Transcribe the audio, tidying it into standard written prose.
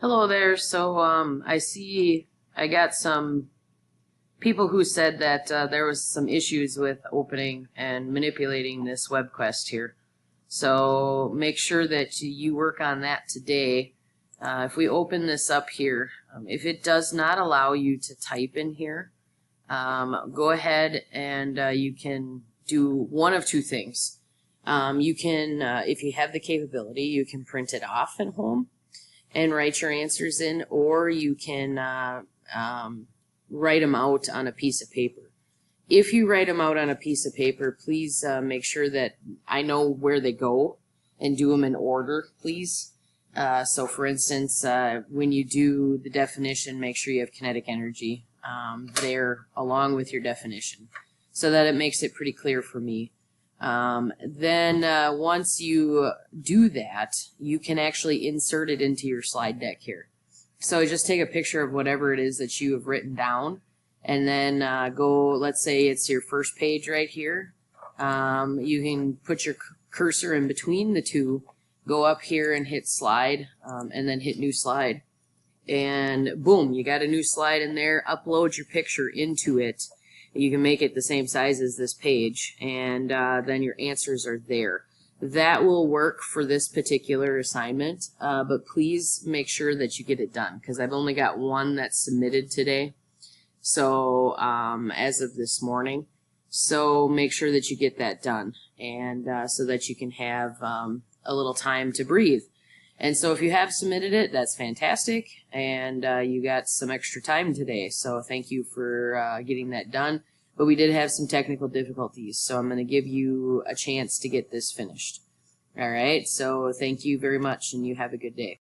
Hello there. I see I got some people who said that there was some issues with opening and manipulating this web quest here. So make sure that you work on that today. If we open this up here, if it does not allow you to type in here, go ahead and you can do one of two things. You can, if you have the capability, you can print it off at home and write your answers in, or you can write them out on a piece of paper. If you write them out on a piece of paper, please make sure that I know where they go and do them in order, please. So for instance, when you do the definition, make sure you have kinetic energy there along with your definition so that it makes it pretty clear for me. Then once you do that, you can actually insert it into your slide deck here. So just take a picture of whatever it is that you have written down, and then go, let's say it's your first page right here. You can put your cursor in between the two, go up here and hit slide, and then hit new slide. And boom, you got a new slide in there. Upload your picture into it. You can make it the same size as this page, and then your answers are there. That will work for this particular assignment, but please make sure that you get it done, because I've only got one that's submitted today, so as of this morning. So make sure that you get that done, and so that you can have a little time to breathe. And so if you have submitted it, that's fantastic, and you got some extra time today, so thank you for getting that done. But we did have some technical difficulties, so I'm going to give you a chance to get this finished. All right, so thank you very much, and you have a good day.